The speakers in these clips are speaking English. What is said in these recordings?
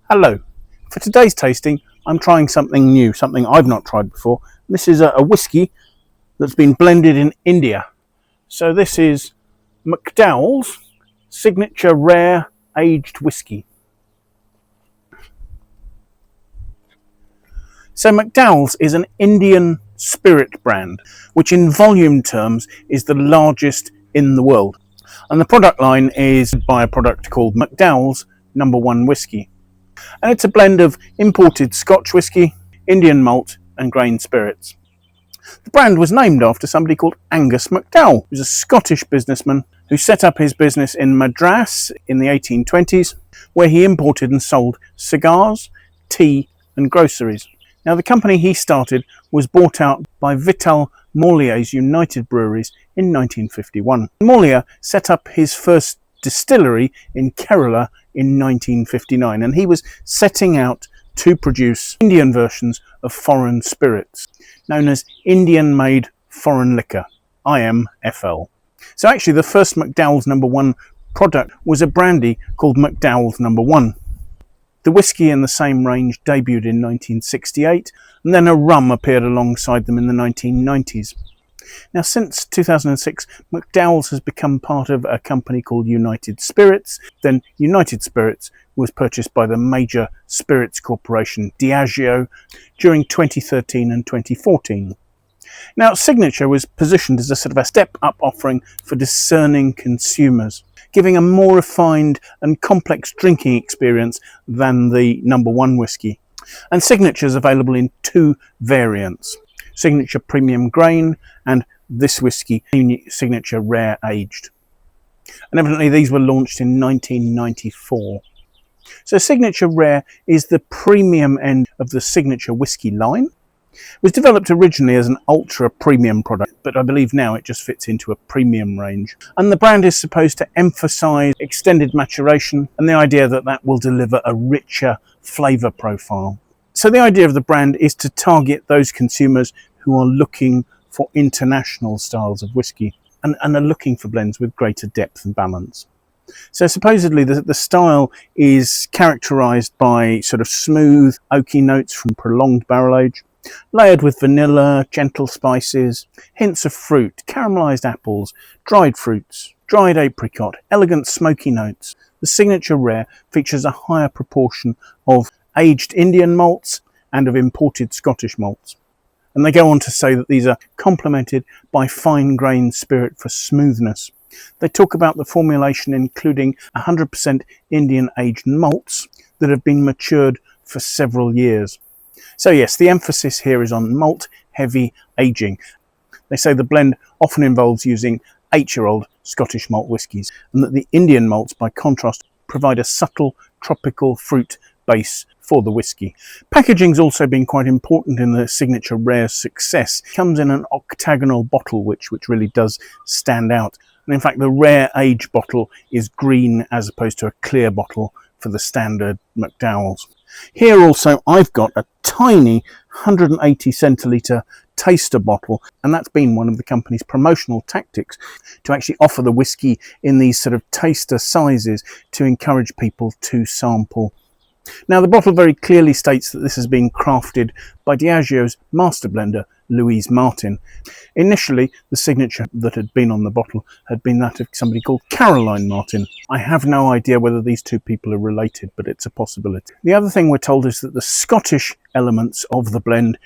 Hello. For today's tasting, I'm trying something new, something I've not tried before. This is a whisky that's been blended in India. So this is McDowell's Signature Rare Aged Whisky. So McDowell's is an Indian spirit brand, which in volume terms is the largest in the world. And the product line is by a product called McDowell's No. 1 Whisky. And it's a blend of imported Scotch whisky, Indian malt and grain spirits. The brand was named after somebody called Angus McDowell, who was a Scottish businessman who set up his business in Madras in the 1820s, where he imported and sold cigars, tea and groceries. Now the company he started was bought out by Vittal Mallya's United Breweries in 1951. Mallya set up his first distillery in Kerala in 1959, and he was setting out to produce Indian versions of foreign spirits, known as Indian made foreign liquor, IMFL. So actually the first McDowell's No. 1 product was a brandy called McDowell's No. 1. The whisky in the same range debuted in 1968, and then a rum appeared alongside them in the 1990s. Now, since 2006, McDowell's has become part of a company called United Spirits. Then United Spirits was purchased by the major spirits corporation Diageo during 2013 and 2014. Now, Signature was positioned as a sort of a step-up offering for discerning consumers, giving a more refined and complex drinking experience than the No. 1 whisky. And Signature is available in two variants: Signature Premium Grain and this whisky, Signature Rare Aged. And evidently these were launched in 1994. So Signature Rare is the premium end of the Signature whisky line. It was developed originally as an ultra premium product, but I believe now it just fits into a premium range. And the brand is supposed to emphasize extended maturation and the idea that that will deliver a richer flavor profile. So the idea of the brand is to target those consumers who are looking for international styles of whisky and are looking for blends with greater depth and balance. So supposedly the style is characterized by sort of smooth oaky notes from prolonged barrel age, layered with vanilla, gentle spices, hints of fruit, caramelized apples, dried fruits, dried apricot, elegant smoky notes. The Signature Rare features a higher proportion of aged Indian malts and of imported Scottish malts. And they go on to say that these are complemented by fine-grained spirit for smoothness. They talk about the formulation including 100% Indian aged malts that have been matured for several years. So yes, the emphasis here is on malt-heavy aging. They say the blend often involves using 8-year-old Scottish malt whiskies, and that the Indian malts, by contrast, provide a subtle tropical fruit base for the whisky. Packaging's also been quite important in the Signature Rare's success. It comes in an octagonal bottle, which really does stand out. And in fact, the Rare Age bottle is green as opposed to a clear bottle for the standard McDowell's. Here also I've got a tiny 180 centilitre taster bottle, and that's been one of the company's promotional tactics, to actually offer the whisky in these sort of taster sizes to encourage people to sample. Now the bottle very clearly states that this has been crafted by Diageo's master blender Louise. Initially the signature that had been on the bottle had been that of somebody called Caroline Martin. I have no idea whether these two people are related, but it's a possibility. The other thing we're told is that the Scottish elements of the blend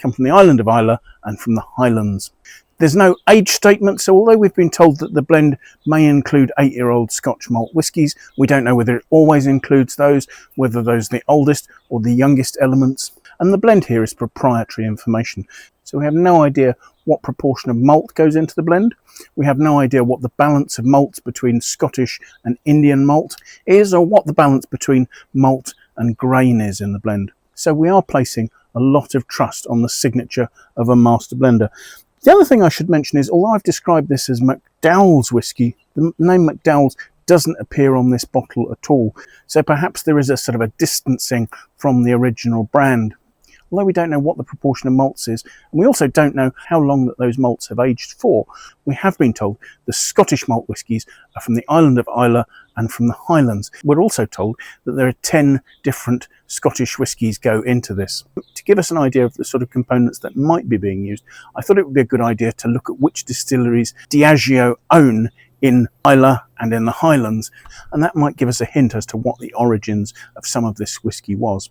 come from the island of Islay and from the Highlands. There's no age statement, so although we've been told that the blend may include 8-year-old Scotch malt whiskies, we don't know whether it always includes those, whether those are the oldest or the youngest elements. And the blend here is proprietary information. So we have no idea what proportion of malt goes into the blend. We have no idea what the balance of malts between Scottish and Indian malt is, or what the balance between malt and grain is in the blend. So we are placing a lot of trust on the signature of a master blender. The other thing I should mention is, although I've described this as McDowell's whisky, the name McDowell's doesn't appear on this bottle at all. So perhaps there is a sort of a distancing from the original brand. although we don't know what the proportion of malts is, and we also don't know how long that those malts have aged for, we have been told the Scottish Malt Whiskies are from the island of Islay and from the Highlands. We're also told that there are 10 different Scottish whiskies go into this. To give us an idea of the sort of components that might be being used, I thought it would be a good idea to look at which distilleries Diageo own in Islay and in the Highlands, and that might give us a hint as to what the origins of some of this whisky was.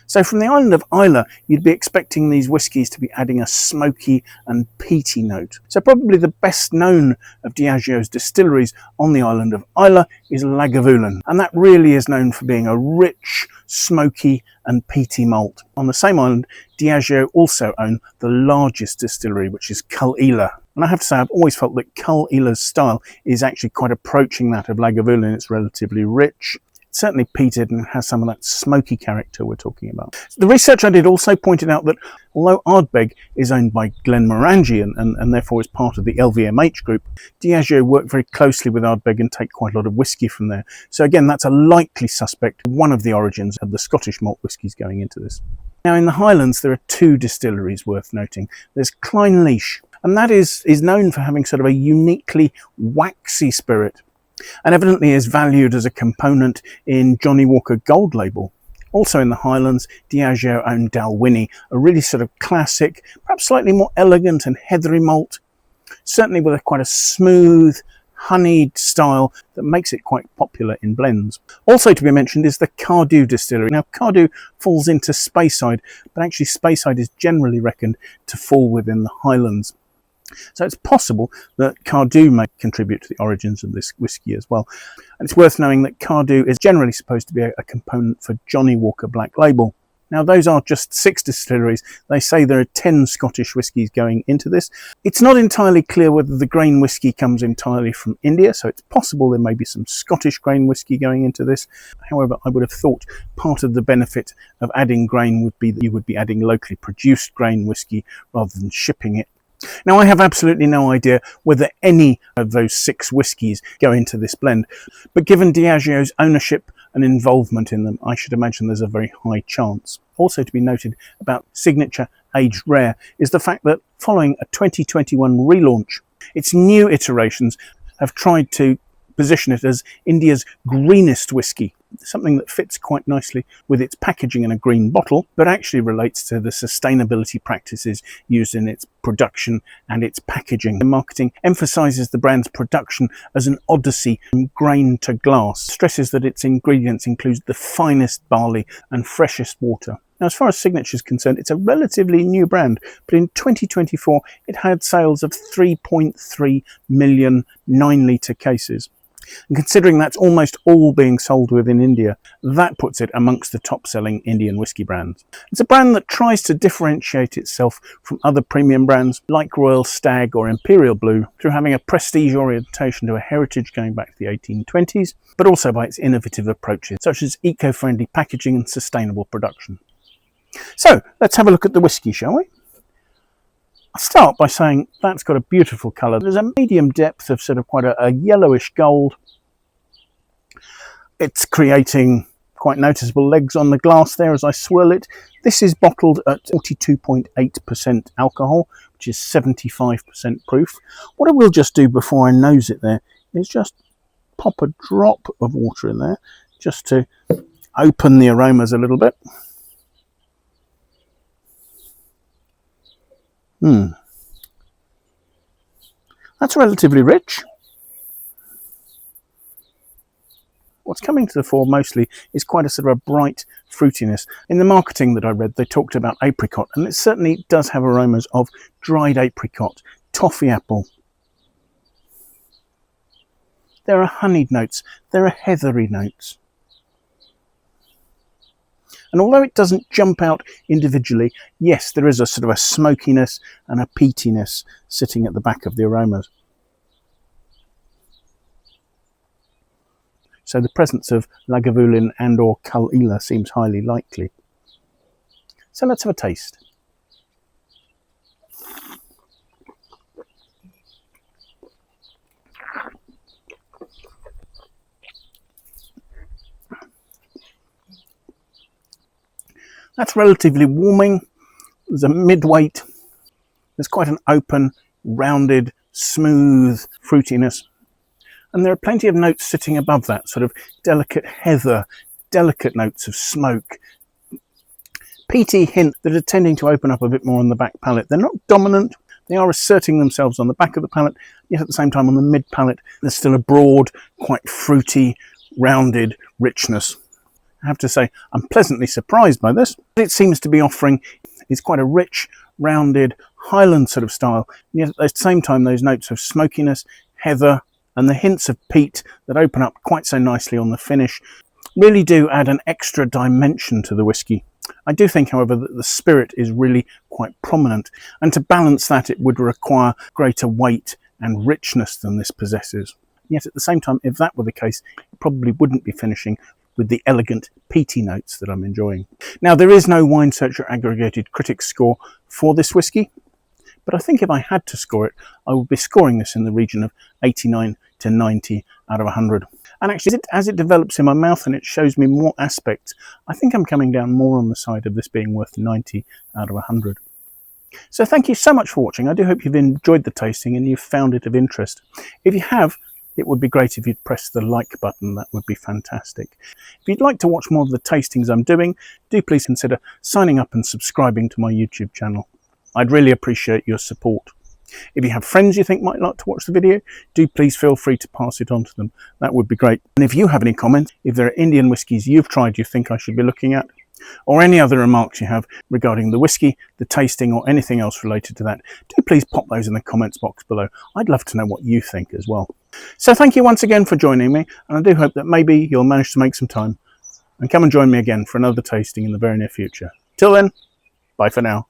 So from the island of Islay, you'd be expecting these whiskies to be adding a smoky and peaty note. So probably the best known of Diageo's distilleries on the island of Islay is Lagavulin, and that really is known for being a rich, smoky and peaty malt. On the same island, Diageo also own the largest distillery, which is Cull Islay. And I have to say, I've always felt that Cull Islay's style is actually quite approaching that of Lagavulin. It's relatively rich, certainly peated, and has some of that smoky character we're talking about. The research I did also pointed out that although Ardbeg is owned by Glenmorangie and therefore is part of the LVMH group, Diageo work very closely with Ardbeg and take quite a lot of whisky from there. So again, that's a likely suspect, one of the origins of the Scottish malt whiskies going into this. Now in the Highlands, there are 2 distilleries worth noting. There's Clynelish, and that is known for having sort of a uniquely waxy spirit, and evidently is valued as a component in Johnnie Walker Gold Label. Also in the Highlands, Diageo own Dalwhinnie, a really sort of classic, perhaps slightly more elegant and heathery malt, certainly with quite a smooth, honeyed style that makes it quite popular in blends. Also to be mentioned is the Cardew distillery. Now Cardew falls into Speyside, but actually Speyside is generally reckoned to fall within the Highlands. So it's possible that Cardew may contribute to the origins of this whisky as well. And it's worth knowing that Cardew is generally supposed to be a component for Johnnie Walker Black Label. Now those are just 6 distilleries. They say there are 10 Scottish whiskies going into this. It's not entirely clear whether the grain whisky comes entirely from India, so it's possible there may be some Scottish grain whisky going into this. However, I would have thought part of the benefit of adding grain would be that you would be adding locally produced grain whisky rather than shipping it. Now, I have absolutely no idea whether any of those 6 whiskies go into this blend, but given Diageo's ownership and involvement in them, I should imagine there's a very high chance. Also to be noted about Signature Aged Rare is the fact that following a 2021 relaunch, its new iterations have tried to position it as India's greenest whisky, something that fits quite nicely with its packaging in a green bottle, but actually relates to the sustainability practices used in its production and its packaging. The marketing emphasises the brand's production as an odyssey from grain to glass, stresses that its ingredients include the finest barley and freshest water. Now, as far as Signature is concerned, it's a relatively new brand, but in 2024 it had sales of 3.3 million 9-litre cases. And considering that's almost all being sold within India, that puts it amongst the top-selling Indian whisky brands. It's a brand that tries to differentiate itself from other premium brands like Royal Stag or Imperial Blue through having a prestige orientation to a heritage going back to the 1820s, but also by its innovative approaches, such as eco-friendly packaging and sustainable production. So, let's have a look at the whisky, shall we? I'll start by saying that's got a beautiful colour. There's a medium depth of sort of quite a yellowish gold. It's creating quite noticeable legs on the glass there as I swirl it. This is bottled at 42.8% alcohol, which is 75% proof. What I will just do before I nose it there is just pop a drop of water in there, just to open the aromas a little bit. That's relatively rich. What's coming to the fore mostly is quite a sort of a bright fruitiness. In the marketing that I read, they talked about apricot, and it certainly does have aromas of dried apricot, toffee apple. There are honeyed notes, there are heathery notes. And although it doesn't jump out individually, yes, there is a sort of a smokiness and a peatiness sitting at the back of the aromas. So the presence of Lagavulin and or Cull Islay seems highly likely. So let's have a taste. That's relatively warming. There's a mid-weight. There's quite an open, rounded, smooth fruitiness. And there are plenty of notes sitting above that, sort of delicate heather, delicate notes of smoke, peaty hint that are tending to open up a bit more on the back palate. They're not dominant. They are asserting themselves on the back of the palate, yet at the same time on the mid palate, there's still a broad, quite fruity, rounded richness. I have to say, I'm pleasantly surprised by this. What it seems to be offering is quite a rich, rounded, Highland sort of style, yet at the same time those notes of smokiness, heather, and the hints of peat that open up quite so nicely on the finish really do add an extra dimension to the whisky. I do think, however, that the spirit is really quite prominent, and to balance that it would require greater weight and richness than this possesses. Yet at the same time, if that were the case, it probably wouldn't be finishing with the elegant peaty notes that I'm enjoying. Now, there is no Wine Searcher aggregated critics score for this whisky, but I think if I had to score it, I would be scoring this in the region of 89 to 90 out of 100. And actually, as it develops in my mouth and it shows me more aspects, I think I'm coming down more on the side of this being worth 90 out of 100. So thank you so much for watching. I do hope you've enjoyed the tasting and you've found it of interest. If you have, it would be great if you'd press the like button. That would be fantastic. If you'd like to watch more of the tastings I'm doing, do please consider signing up and subscribing to my YouTube channel. I'd really appreciate your support. If you have friends you think might like to watch the video, do please feel free to pass it on to them. That would be great. And if you have any comments, if there are Indian whiskies you've tried you think I should be looking at, or any other remarks you have regarding the whisky, the tasting, or anything else related to that, do please pop those in the comments box below. I'd love to know what you think as well. So thank you once again for joining me, and I do hope that maybe you'll manage to make some time and come and join me again for another tasting in the very near future. Till then, bye for now.